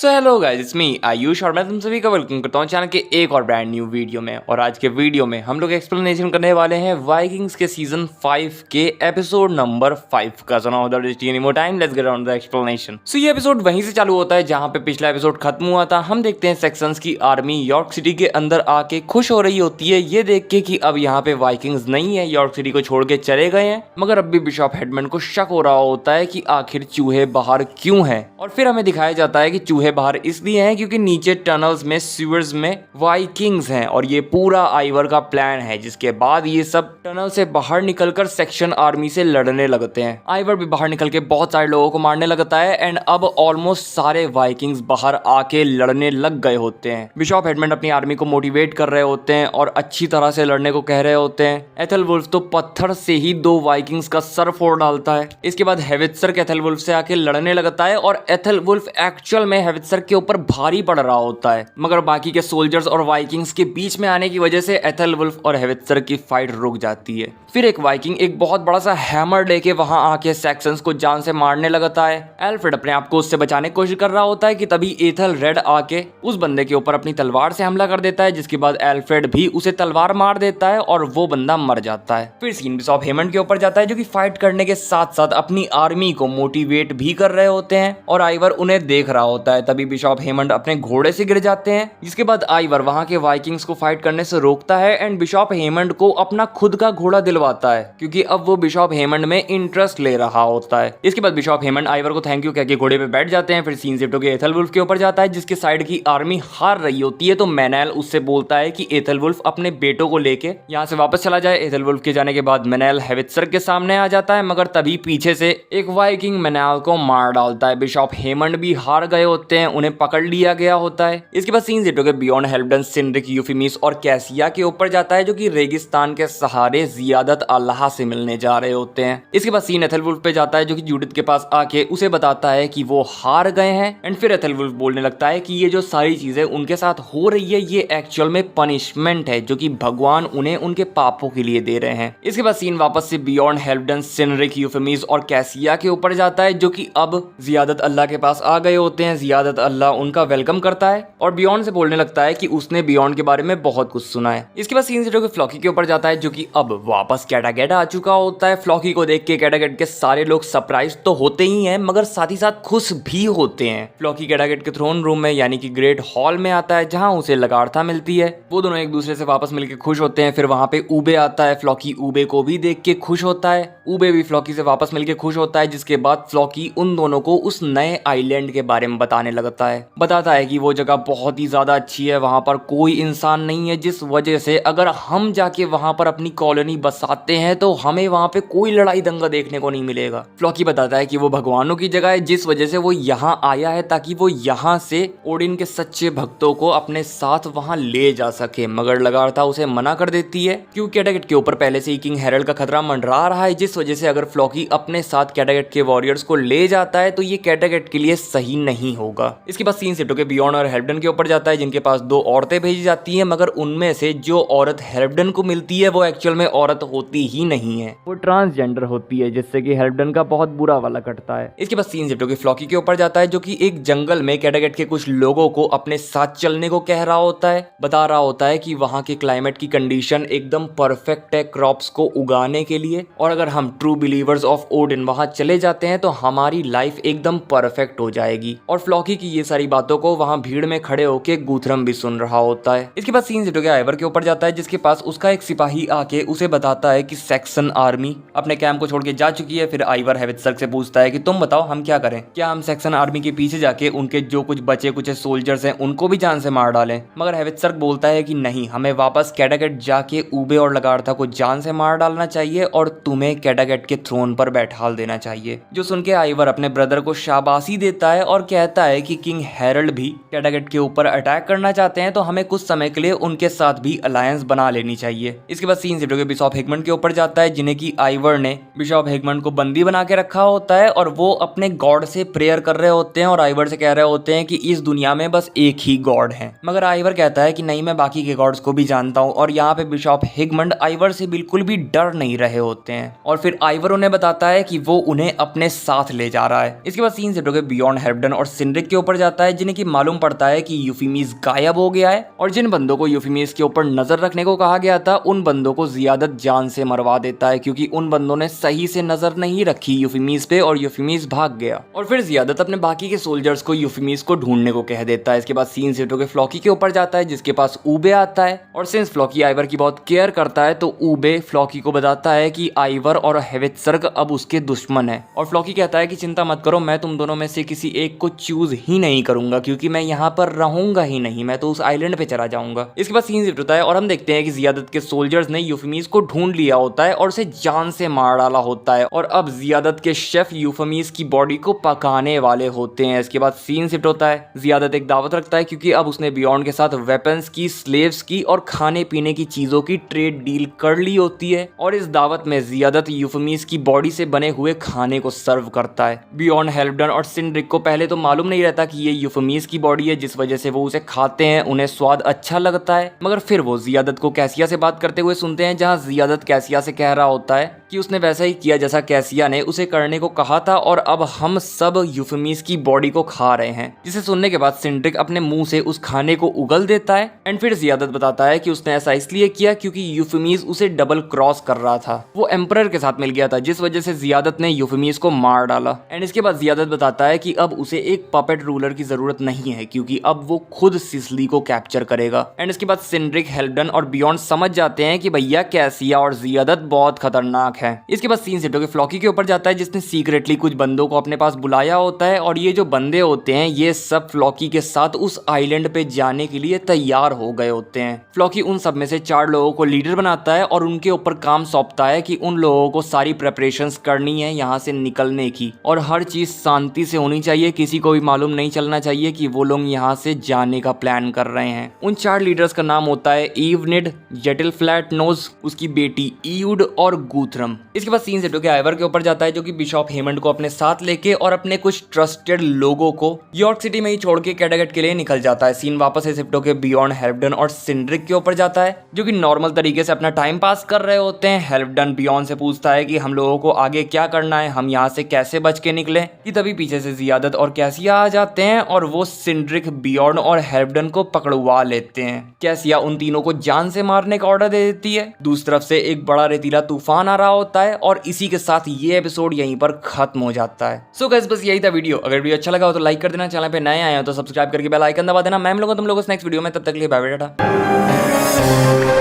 So hello guys, it's me Ayush और मैं तुम सभी का वेलकम करता हूँ चैनल के एक और ब्रांड न्यू वीडियो में। और आज के वीडियो में हम लोग एक्सप्लेनेशन करने वाले हैं वाइकिंग्स के सीजन 5 के एपिसोड नंबर 5 का। So now without wasting any more time, let's get on the explanation. So ये एपिसोड वहीं से चालू होता है जहाँ पे पिछला एपिसोड खत्म हुआ था। हम देखते हैं सेक्शंस की आर्मी यॉर्क सिटी के अंदर आके खुश हो रही होती है ये देख के कि अब यहाँ पे वाइकिंग्स नहीं है, यॉर्क सिटी को छोड़ के चले गए हैं। मगर अब भी बिशप हेडमैन को शक हो रहा होता है कि आखिर चूहे बाहर क्यों हैं। और फिर हमें दिखाया जाता है कि चूहे बाहर इसलिए हैं क्योंकि नीचे टनल्स में सीवर्स में वाइकिंग्स हैं और ये पूरा आइवर का प्लान है, जिसके बाद ये सब टनल से बाहर निकलकर सेक्शन आर्मी से लड़ने लगते हैं। आइवर भी बाहर निकल के बहुत सारे लोगों को मारने लगता है एंड अब ऑलमोस्ट सारे वाइकिंग्स बाहर आके लड़ने लग गए होते हैं। बिशप हेडमैन अपनी आर्मी को मोटिवेट कर रहे होते हैं और अच्छी तरह से लड़ने को कह रहे होते हैं। एथेलवुल्फ तो पत्थर से ही 2 वाइकिंग्स का सर फोड़ डालता है। इसके बाद हेवित्सर एथेलवुल्फ से आके लड़ने लगता है और एथेलवुल्फ एक्चुअल में हेवित्सर के ऊपर भारी पड़ रहा होता है। मगर बाकी के सोल्जर्स और वाइकिंग्स के बीच में आने की वजह से एथेलवुल्फ और हेवित्सर की फाइट रुक जाती है। फिर एक वाइकिंग एक बहुत बड़ा सा हैमर लेके वहां आके सैक्सन्स को जान से मारने लगता है। एल्फ्रेड अपने आप को उससे बचाने की कोशिश कर रहा होता है कि तभी एथल रेड आके उस बंदे के ऊपर अपनी तलवार से हमला कर देता है, जिसके बाद एल्फ्रेड भी उसे तलवार मार देता है और वो बंदा मर जाता है। फिर सीन बिशप हेमंड के ऊपर जाता है जो कि फाइट करने के साथ साथ अपनी आर्मी को मोटिवेट भी कर रहे होते हैं और आइवर उन्हें देख रहा होता है। तभी बिशप हेमंड अपने घोड़े से गिर जाते हैं, जिसके बाद आइवर वहां के वाइकिंग्स को फाइट करने से रोकता है एंड बिशप हेमंड को अपना खुद का घोड़ा दिलवाता है क्योंकि अब वो बिशप हेमंड में इंटरेस्ट ले रहा होता है। इसके बाद बिशप हेमंड आइवर को थैंक यू कह के घोड़े पे बैठ जाते हैं। फिर सीन शिफ्ट होकर एथेलवुल्फ के ऊपर जाता है जिसके साइड की आर्मी हार रही होती है। तो मैनेल उससे बोलता है कि एथेलवुल्फ अपने बेटों को लेके यहाँ से वापस चला जाए। एथेलवुल्फ के जाने के बाद मैनेल हेवित्सर के सामने आ जाता है, मगर तभी पीछे से एक वाइकिंग मैनेल को मार डालता है। बिशप हेमंड भी हार गए होते हैं, उन्हें पकड़ लिया गया होता है। इसके बाद सीन शिफ्ट होकर बियॉन्ड हेल्फडन, सिनरिक, यूफिमिस और कैसिया के ऊपर जाता है जो कि रेगिस्तान के सहारे जियादत अल्लाह से मिलने जा रहे होते हैं। इसके बाद सीन एथेलवुल्फ पे जाता है जो कि जूडिथ के पास आके उसे बताता है कि वो हार गए हैं एंड फिर एथेलवुल्फ बोलने लगता है कि ये जो सारी चीजें उनके साथ हो रही है ये एक्चुअल में पनिशमेंट है जो कि भगवान उन्हें उनके पापों के लिए दे रहे हैं। इसके बाद सीन वापस से बियॉन्ड हेल्फडन, सिनरिक, यूफिमिस और कैसिया के ऊपर जाता है जो कि अब जियादत अल्लाह के पास आ गए होते हैं। जियादत अल्लाह उनका वेलकम करता है और बियॉन्ड से बोलने लगता है कि उसने बियॉन्ड के बारे में बहुत कुछ सुना है। इसके बाद सीन से फ्लॉकी के ऊपर जाता है जो कि अब वापस कैटागेट आ चुका होता है। फ्लॉकी को देख के कैटागेट के सारे लोग सरप्राइज तो होते ही हैं मगर साथ ही साथ खुश भी होते हैं। फ्लॉकी कैटागेट के थ्रोन रूम में यानी कि ग्रेट हॉल में आता है जहां उसे लगार्था मिलती है। वो दोनों एक दूसरे से वापस मिलकर खुश होते हैं। फिर वहां पे ऊबे आता है, फ्लॉकी ऊबे को भी देख के खुश होता है। ऊबे भी फ्लॉकी से वापस मिलकर खुश होता है, जिसके बाद फ्लॉकी उन दोनों को उस नए आइलैंड के बारे में बताने लगता है। बताता है कि वो जगह बहुत ही ज्यादा अच्छी है, वहां पर कोई इंसान नहीं है, जिस वजह से अगर हम जाके वहां पर अपनी कॉलोनी बसाते हैं तो हमें वहां पे कोई लड़ाई दंगा देखने को नहीं मिलेगा। फ्लॉकी बताता है कि वो भगवानों की जगह है, जिस वजह से वो यहाँ आया है ताकि वो यहाँ से ओडिन के सच्चे भक्तों को अपने साथ वहां ले जा सके। मगर लगार्था उसे मना कर देती है क्योंकि कैटागेट के ऊपर पहले से ही किंग हेरल्ड का खतरा मंडरा रहा है, जिस वजह से अगर फ्लॉकी अपने साथ कैटागेट के वॉरियर्स को ले जाता है तो ये कैटागेट के लिए सही नहीं होगा। इसके बाद सीन शिफ्ट होकर बियॉन्ड और हेल्फडन के ऊपर जाता है जिनके पास 2 औरतें भेजी जाती हैं, मगर उनमें से जो औरत हेल्फडन को मिलती है वो एक्चुअल में औरत होती ही नहीं है, वो ट्रांसजेंडर होती है, जिससे कि हेल्फडन का बहुत बुरा वाला कटता है। इसके बाद सीन शिफ्ट होकर फ्लॉकी के ऊपर जाता है जो कि एक जंगल में कैटागेट के कुछ लोगों को अपने साथ चलने को कह रहा होता है। बता रहा होता है कि वहां के क्लाइमेट की कंडीशन एकदम परफेक्ट है क्रॉप्स को उगाने के लिए और अगर हम ट्रू बिलीवर्स ऑफ ओडिन वहां चले जाते हैं तो हमारी लाइफ एकदम परफेक्ट हो जाएगी। और फ्लॉकी की ये सारी बातों को वहां भीड़ में खड़े होकर गूथरम भी सुन रहा होता है। इसके बाद सीन शिफ्ट होकर आइवर के ऊपर जाता है जिसके पास उसका एक सिपाही आके उसे बताता है कि सेक्शन आर्मी अपने कैंप को छोड़ के जा चुकी है। फिर आइवर हेवित्सर से पूछता है कि तुम बताओ हम क्या करें, क्या हम सेक्शन आर्मी के पीछे जाके उनके जो कुछ बचे कुछ सोल्जर्स हैं उनको भी जान से मार डालें। मगर हेवित्सर बोलता है कि नहीं, हमें वापस कैटागेट जाके ऊबे और लगार्था को जान से मार डालना चाहिए और तुम्हें कैटागेट के थ्रोन पर बैठाल देना चाहिए। जो सुन के आइवर अपने ब्रदर को शाबाशी देता है और कहता है कि किंग हेरल्ड भी कैटागेट के ऊपर अटैक करना चाहते हैं तो हमें कुछ समय के लिए उनके साथ भी अलायंस बना लेनी चाहिए। इसके बाद सीन शिफ्ट होकर बिशप हेगमंड के ऊपर जाता है जिन्हें की आइवर ने बिशप हेगमंड को बंदी बना के रखा होता है और वो अपने गॉड से प्रेयर कर रहे होते हैं और आइवर से कह रहे होते हैं कि इस दुनिया में बस एक ही गॉड है। मगर आइवर कहता है कि नहीं, मैं बाकी के गॉड्स को भी जानता हूँ और यहाँ पे बिशप हेगमंड आइवर से बिल्कुल भी डर नहीं रहे होते हैं। और फिर आइवर उन्हें बताता है कि वो उन्हें अपने साथ ले जा रहा है। इसके बाद सीन शिफ्ट होकर बियॉन्ड हेल्फडन और सिनरिक के ऊपर जाता है, जिन्हें की मालूम पड़ता है कि यूफिमीज गायब हो गया है और जिन बंदों को यूफिमीज के ऊपर नजर रखने को कहा गया था उन बंदों को जियादत जान से मरवा देता है, क्योंकि उन बंदों ने सही से नजर नहीं रखी यूफिमीज पे और यूफिमीज भाग गया। और फिर जियादत अपने बाकी के सोल्जर्स को यूफिमीज को ढूंढने को कह देता है। इसके बाद सीन शिफ्ट होकर फ्लॉकी के ऊपर जाता है, जिसके पास ऊबे आता है और सिंस फ्लॉकी आइवर की बहुत केयर करता है तो ऊबे फ्लॉकी को बताता है कि आइवर और हेवित्सर्ग अब उसके दुश्मन है। और फ्लॉकी कहता है कि चिंता मत करो, मैं तुम दोनों में से किसी एक को चूज ही नहीं करूंगा, क्योंकि मैं यहाँ पर रहूंगा ही नहीं, मैं तो उस आइलैंड पे चला जाऊंगा। इसके बाद सीन शिफ्ट होता है और हम देखते हैं कि जियादत के सोल्जर्स ने यूफिमीज को ढूंढ लिया होता है और उसे जान से मार डाला होता है और अब जियादत के शेफ यूफिमीज की बॉडी को पकाने वाले होते हैं। इसके बाद सीन शिफ्ट होता है, जियादत एक दावत रखता है क्योंकि अब उसने बियॉन्ड के साथ वेपन्स की, स्लेव्स की और खाने पीने की चीजों की ट्रेड डील कर ली होती है और इस दावत में जियादत यूफिमीज की बॉडी से बने हुए खाने को सर्व करता है। बियॉन्ड, हेल्फडन और सिंड्रिक को पहले तो मालूम नहीं रहता कि ये यूफिमीज की बॉडी है, जिस वजह से वो उसे खाते हैं, उन्हें स्वाद अच्छा लगता है। मगर फिर वो जियादत को कैसिया से बात करते हुए सुनते हैं, जहां जियादत कैसिया से कह रहा होता है कि उसने वैसा ही किया जैसा कैसिया ने उसे करने को कहा था और अब हम सब यूफिमीज की बॉडी को खा रहे हैं। जिसे सुनने के बाद सिंड्रिक अपने मुंह से उस खाने को उगल देता है एंड फिर जियादत बताता है कि उसने ऐसा इसलिए किया क्योंकि यूफिमीज उसे डबल क्रॉस कर रहा था, वो एम्परर के साथ मिल गया था, जिस वजह से जियादत ने यूफिमीज को मार डाला। एंड इसके बाद जियादत बताता है कि अब उसे एक पपेट रूलर की जरूरत नहीं है, क्योंकि अब वो खुद सिसली को कैप्चर करेगा। एंड इसके बाद सिंड्रिक, हेल्फडन और बियॉन्ड समझ जाते हैं कि भैया कैसिया और जियादत बहुत खतरनाक है। इसके बाद सीन शिफ्ट होकर फ्लॉकी के ऊपर जाता है, जिसने सीक्रेटली कुछ बंदों को अपने पास बुलाया होता है और ये जो बंदे होते हैं ये सब फ्लॉकी के साथ उस आइलैंड पे जाने के लिए तैयार हो गए होते हैं। फ्लॉकी उन सब में से 4 लोगों को लीडर बनाता है और उनके ऊपर काम सौंपता है कि उन लोगों को सारी प्रेपरेशंस करनी है यहाँ से निकलने की और हर चीज शांति से होनी चाहिए, किसी को भी मालूम नहीं चलना चाहिए कि वो लोग यहाँ से जाने का प्लान कर रहे हैं। उन 4 लीडर्स का नाम होता है ईवनिड, जेटिल फ्लैट नोज, उसकी बेटी ईउड और गूथरम। इसके बाद सीन शिफ्ट होकर आइवर के ऊपर जाता है, जो कि बिशॉप हेमंड को अपने साथ लेके और अपने कुछ ट्रस्टेड लोगों को यॉर्क सिटी में ही छोड़ के कैडागेट के लिए निकल जाता है। सीन वापस से शिफ्ट होकर बियॉन्ड, हेल्फडन और सिंड्रिक के ऊपर जाता है, जो कि नॉर्मल तरीके से अपना टाइम पास कर रहे होते हैं। हेल्फडन बियॉन्ड से पूछता है कि हम लोगों को आगे क्या करना है, हम यहाँ से कैसे बच के निकले, कि तभी पीछे से जियादत और कैसिया आ जाते हैं और वो सिंड्रिक, बियॉन्ड और हेल्फडन को पकड़वा लेते हैं। कैसिया उन तीनों को जान से मारने का ऑर्डर दे देती है। दूसरी तरफ से एक बड़ा रेतीला तूफान आ रहा होता है और इसी के साथ ये एपिसोड यहीं पर खत्म हो जाता है। सो गाइस, बस यही था वीडियो। अगर वीडियो अच्छा लगा हो तो लाइक कर देना, चैनल पे नए आए हो तो सब्सक्राइब करके बेल आइकन दबा देना। मैं मिलूंगा तुम लोगों से नेक्स्ट वीडियो में, तब तक के लिए बाय बाय, टाटा।